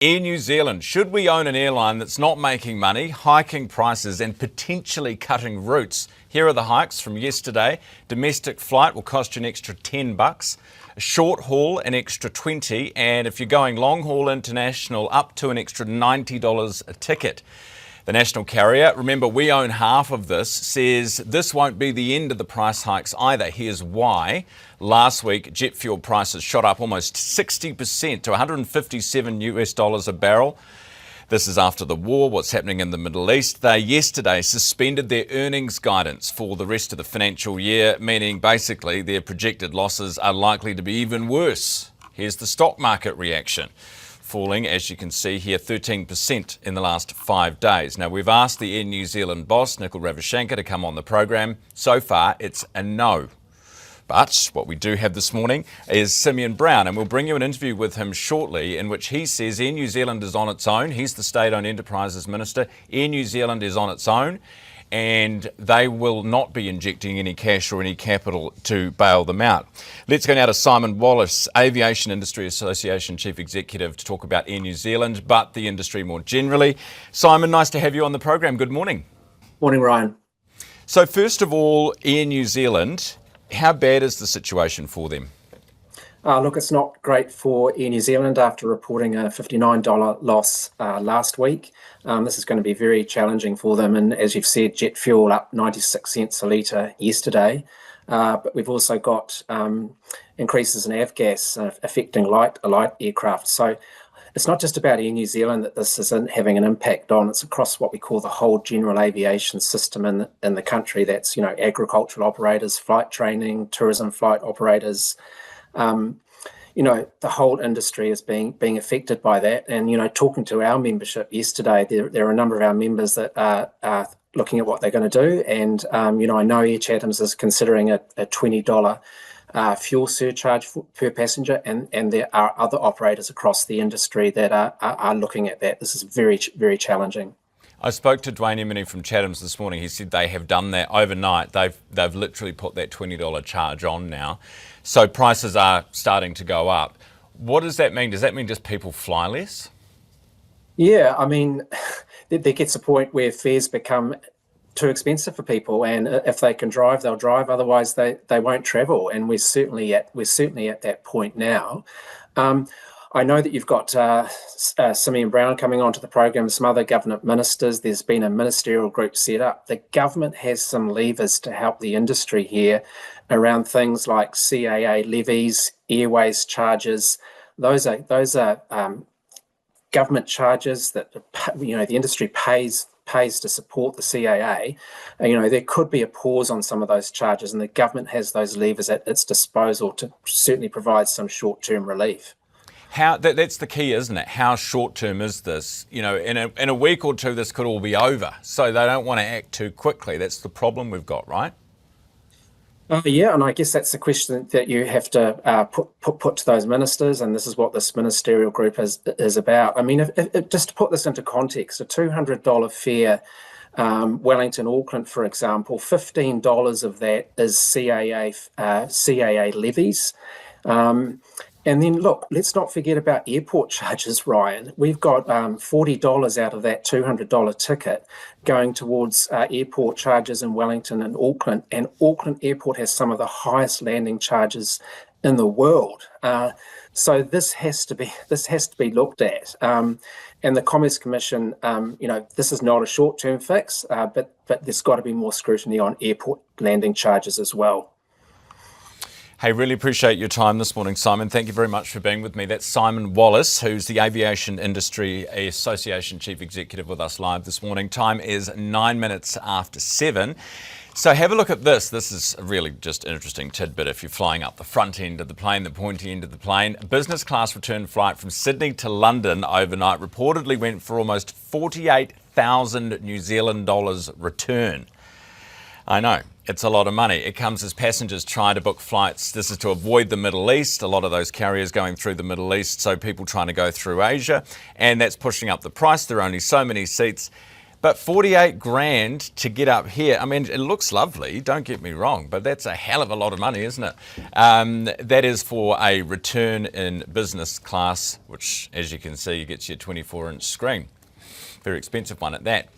Air New Zealand, should we own an airline that's not making money, hiking prices and potentially cutting routes? Here are the hikes from yesterday. Domestic flight will cost you an extra $10. A short haul, an extra $20. And if you're going long haul international, up to an extra $90 a ticket. The national carrier, remember we own half of this, says this won't be the end of the price hikes either. Here's why. Last week, jet fuel prices shot up almost 60% to $157 a barrel. This is after the war, what's happening in the Middle East. They yesterday suspended their earnings guidance for the rest of the financial year, meaning basically their projected losses are likely to be even worse. Here's the stock market reaction. Falling, as you can see here, 13% in the last 5 days. Now, we've asked the Air New Zealand boss, Nikhil Ravichandka, to come on the program. So far, it's a no. But what we do have this morning is Simeon Brown, and we'll bring you an interview with him shortly in which he says Air New Zealand is on its own. He's the State-Owned Enterprises Minister. Air New Zealand is on its own, and they will not be injecting any cash or any capital to bail them out. Let's go now to Simon Wallace, Aviation Industry Association Chief Executive, to talk about Air New Zealand, but the industry more generally. Simon, nice to have you on the program. Good morning. Morning, Ryan. So first of all, Air New Zealand, how bad is the situation for them? Look, it's not great for Air New Zealand after reporting a $59 loss last week. This is going to be very challenging for them. And as you've said, jet fuel up 96 cents a litre yesterday. But we've also got increases in avgas affecting light aircraft. So it's not just about Air New Zealand that this isn't having an impact on. It's across what we call the whole general aviation system in the country. That's, agricultural operators, flight training, tourism flight operators. The whole industry is being affected by that. And, talking to our membership yesterday, there are a number of our members that are looking at what they're going to do. And, I know Air Chatham's is considering a $20 fuel surcharge per passenger. And there are other operators across the industry that are looking at that. This is very, very challenging. I spoke to Dwayne Emeny from Chatham's this morning. He said they have done that overnight. They've literally put that $20 charge on now. So prices are starting to go up. What does that mean? Does that mean just people fly less? Yeah, there gets a point where fares become too expensive for people, and if they can drive, they'll drive. Otherwise, they won't travel. And we're certainly at that point now. I know that you've got Simeon Brown coming onto the program, some other government ministers. There's been a ministerial group set up. The government has some levers to help the industry here around things like CAA levies, airways charges. Those are government charges that the industry pays to support the CAA. There could be a pause on some of those charges, and the government has those levers at its disposal to certainly provide some short-term relief. That's the key, isn't it? How short-term is this? In a week or two, this could all be over. So they don't want to act too quickly. That's the problem we've got, right? Yeah, and I guess that's the question that you have to put to those ministers, and this is what this ministerial group is about. If just to put this into context, a $200 fare, Wellington, Auckland, for example, $15 of that is CAA levies. And then, look, let's not forget about airport charges, Ryan. We've got $40 out of that $200 ticket going towards airport charges in Wellington and Auckland. And Auckland Airport has some of the highest landing charges in the world. So this has to be looked at. And the Commerce Commission, this is not a short-term fix, but there's got to be more scrutiny on airport landing charges as well. Hey, really appreciate your time this morning, Simon. Thank you very much for being with me. That's Simon Wallace, who's the Aviation Industry Association Chief Executive, with us live this morning. Time is 9 minutes after 7. So have a look at this. This is a really just interesting tidbit if you're flying up the front end of the plane, the pointy end of the plane. A business class return flight from Sydney to London overnight reportedly went for almost 48,000 New Zealand dollars return. I know, it's a lot of money. It comes as passengers try to book flights. This is to avoid the Middle East. A lot of those carriers going through the Middle East, so people trying to go through Asia, and that's pushing up the price. There are only so many seats. But 48 grand to get up here, I mean, it looks lovely, don't get me wrong, but that's a hell of a lot of money, isn't it? That is for a return in business class, which, as you can see, gets you a 24-inch screen. Very expensive one at that.